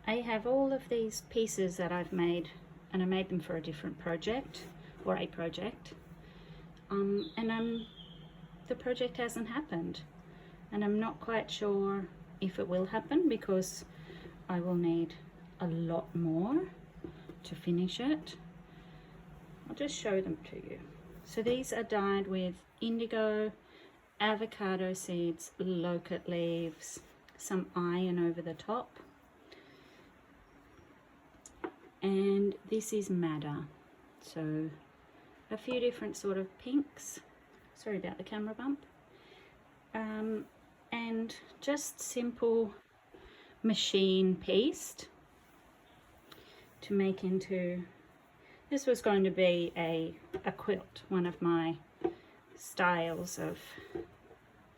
I have all of these pieces that I've made, and I made them for a different project, or a project, and the project hasn't happened, and I'm not quite sure if it will happen because I will need a lot more to finish it. I'll just show them to you. So these are dyed with indigo, avocado seeds, loquat leaves, some iron over the top, and this is madder. So a few different sort of pinks, sorry about the camera bump, and just simple machine pieced to make into, this was going to be a quilt, one of my styles of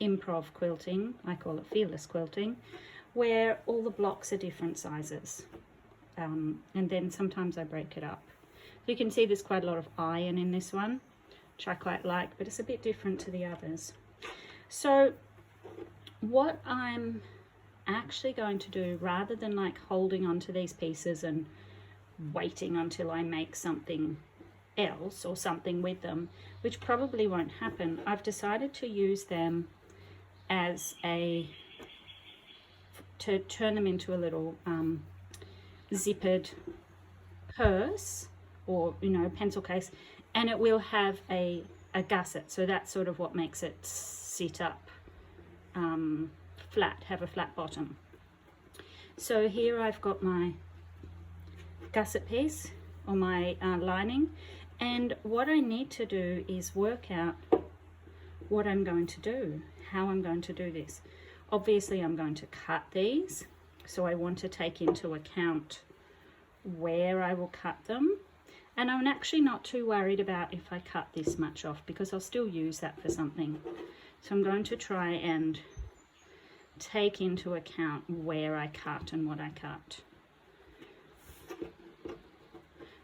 improv quilting. I call it fearless quilting, where all the blocks are different sizes, and then sometimes I break it up. So you can see there's quite a lot of iron in this one, which I quite like, but it's a bit different to the others. So what I'm actually going to do, rather than like holding onto these pieces and waiting until I make something else or something with them, which probably won't happen, I've decided to use them as to turn them into a little zippered purse, or pencil case, and it will have a gusset, so that's sort of what makes it sit up flat, have a flat bottom. So here I've got my gusset piece, or my lining, and what I need to do is work out what I'm going to do, how I'm going to do this. Obviously I'm going to cut these, so I want to take into account where I will cut them, and I'm actually not too worried about if I cut this much off because I'll still use that for something. So I'm going to try and take into account where I cut and what I cut.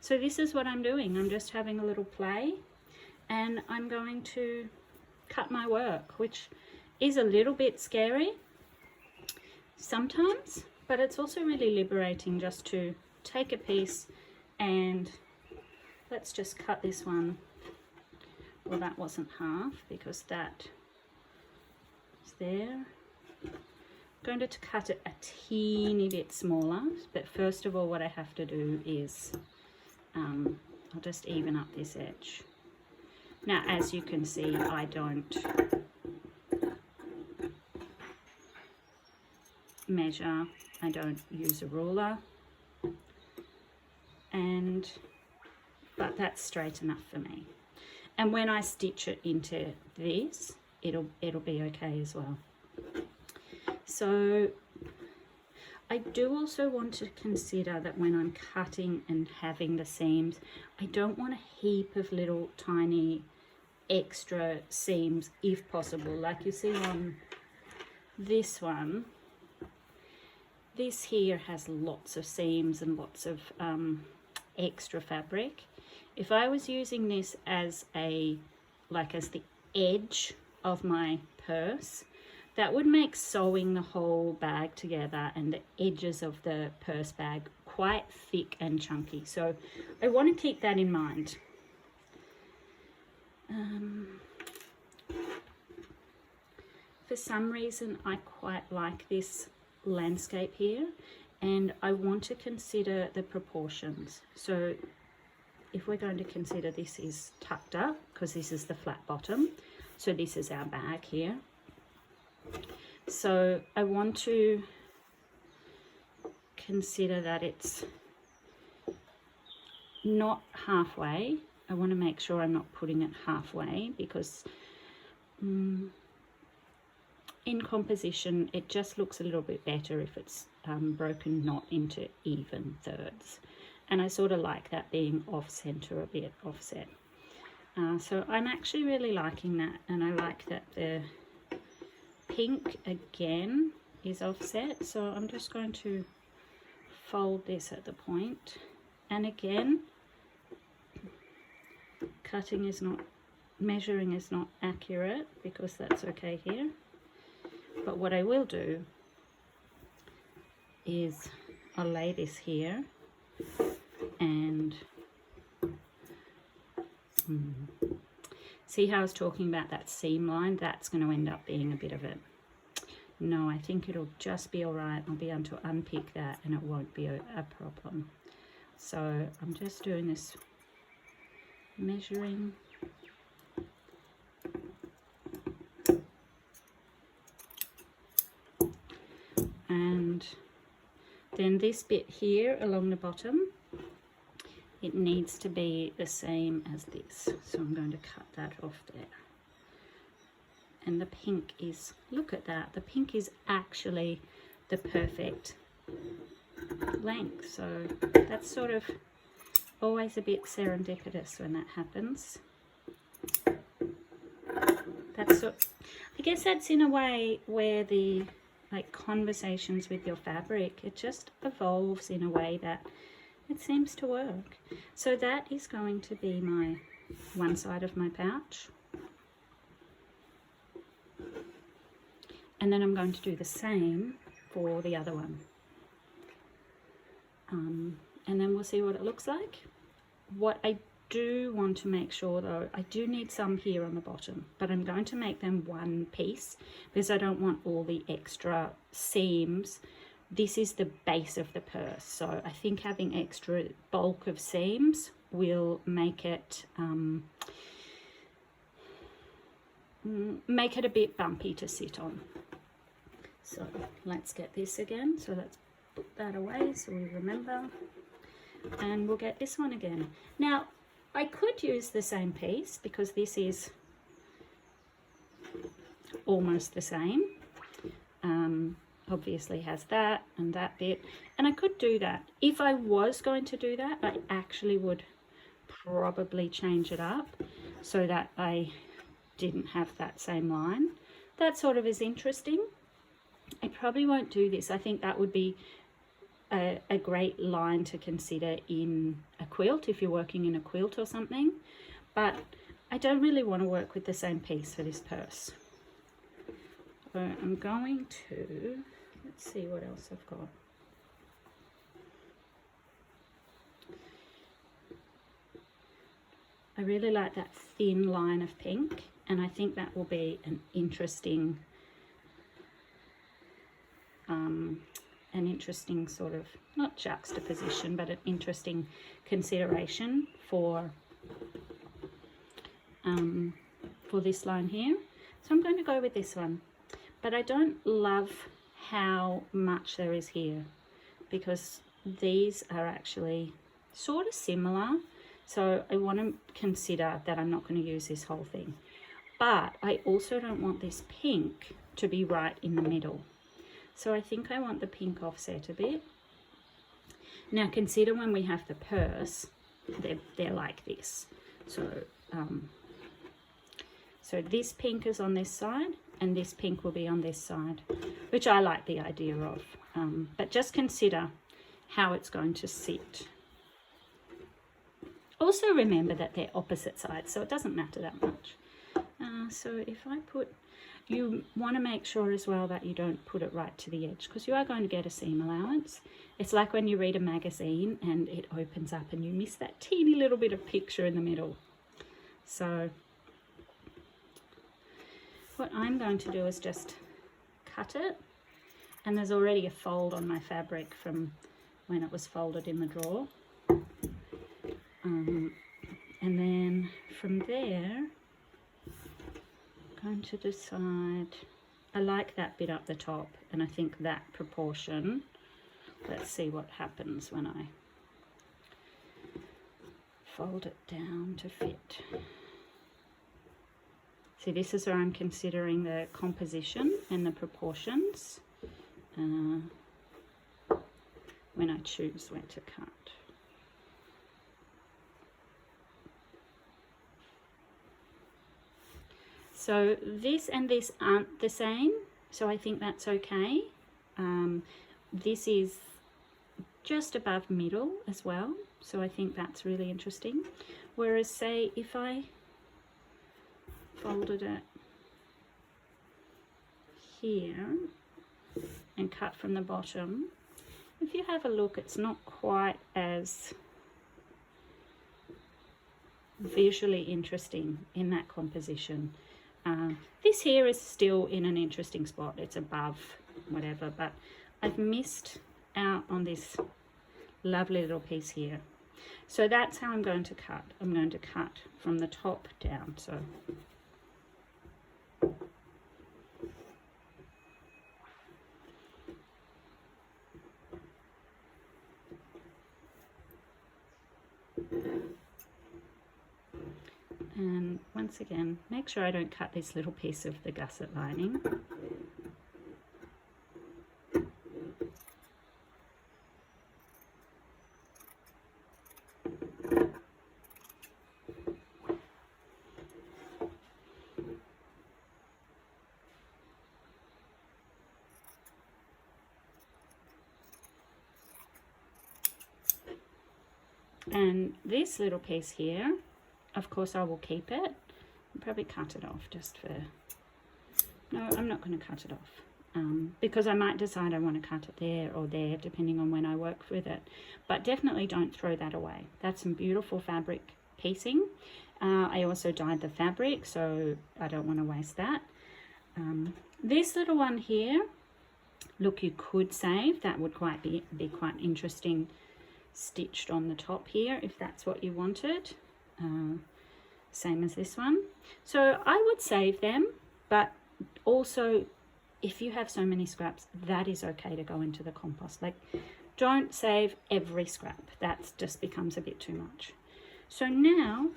So this is what I'm doing. I'm just having a little play, and I'm going to cut my work, which is a little bit scary sometimes, but it's also really liberating just to take a piece and let's just cut this one. Well, that wasn't half because that is there. I'm going to cut it a teeny bit smaller, but first of all what I have to do is I'll just even up this edge. Now, as you can see, I don't measure, I don't use a ruler, but that's straight enough for me. And when I stitch it into this, it'll be okay as well. So I do also want to consider that when I'm cutting and having the seams, I don't want a heap of little tiny extra seams if possible. Like you see on this one, this here has lots of seams and lots of extra fabric. If I was using this as the edge of my purse, that would make sewing the whole bag together and the edges of the purse bag quite thick and chunky. So I want to keep that in mind. For some reason I quite like this landscape here, and I want to consider the proportions. So if we're going to consider this is tucked up, because this is the flat bottom, so this is our bag here. So I want to consider that it's not halfway. I want to make sure I'm not putting it halfway, because in composition it just looks a little bit better if it's broken not into even thirds, and I sort of like that being off center, a bit offset. So I'm actually really liking that, and I like that the pink again is offset. So I'm just going to fold this at the point, and again, measuring is not accurate because that's okay here. But what I will do is I'll lay this here and see how I was talking about that seam line? That's going to end up being a bit of it. No, I think it'll just be all right. I'll be able to unpick that and it won't be a problem. So I'm just doing this measuring. And then this bit here along the bottom, it needs to be the same as this. So I'm going to cut that off there. And the pink is, look at that, the pink is actually the perfect length. So that's sort of always a bit serendipitous when that happens. That's sort, I guess that's in a way where the like conversations with your fabric, it just evolves in a way that it seems to work. So that is going to be my one side of my pouch. And then I'm going to do the same for the other one. And then we'll see what it looks like. What I do want to make sure though, I do need some here on the bottom, but I'm going to make them one piece because I don't want all the extra seams. This is the base of the purse, so I think having extra bulk of seams will make it a bit bumpy to sit on. So let's get this again. So let's put that away so we remember. And we'll get this one again. Now, I could use the same piece because this is almost the same. Obviously has that and that bit. And I could do that. If I was going to do that, I actually would probably change it up so that I didn't have that same line. That sort of is interesting. I probably won't do this. I think that would be a great line to consider in a quilt if you're working in a quilt or something, but I don't really want to work with the same piece for this purse. So I'm going to, let's see what else I've got. I really like that thin line of pink, and I think that will be an interesting sort of, not juxtaposition, but an interesting consideration for this line here. So I'm going to go with this one, but I don't love how much there is here because these are actually sort of similar. So I want to consider that I'm not going to use this whole thing, but I also don't want this pink to be right in the middle. So I think I want the pink offset a bit. Now consider when we have the purse, they're like this. So, so this pink is on this side and this pink will be on this side, which I like the idea of. But just consider how it's going to sit. Also remember that they're opposite sides, so it doesn't matter that much. So if I put, you want to make sure as well that you don't put it right to the edge because you are going to get a seam allowance. It's like when you read a magazine and it opens up and you miss that teeny little bit of picture in the middle. So what I'm going to do is just cut it, and there's already a fold on my fabric from when it was folded in the drawer. And then from there, I'm going to decide, I like that bit up the top, and I think that proportion, let's see what happens when I fold it down to fit. See, this is where I'm considering the composition and the proportions when I choose where to cut. So this and this aren't the same, so I think that's okay. This is just above middle as well, so I think that's really interesting. Whereas say if I folded it here and cut from the bottom, if you have a look, it's not quite as visually interesting in that composition. This here is still in an interesting spot. It's above whatever, but I've missed out on this lovely little piece here. So that's how I'm going to cut. I'm going to cut from the top down. So and once again, make sure I don't cut this little piece of the gusset lining. And this little piece here, of course I will keep it. I'll probably cut it off just for, no, I'm not going to cut it off. Because I might decide I want to cut it there or there depending on when I work with it. But definitely don't throw that away. That's some beautiful fabric piecing. I also dyed the fabric, so I don't want to waste that. This little one here, look, you could save. That would be quite interesting, stitched on the top here if that's what you wanted. Same as this one. So I would save them, but also if you have so many scraps, that is okay to go into the compost. Like, don't save every scrap. That just becomes a bit too much. So now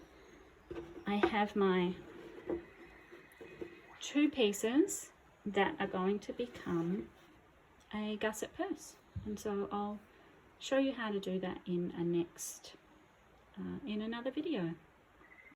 I have my 2 pieces that are going to become a gusset purse, and so I'll show you how to do that in a next in another video.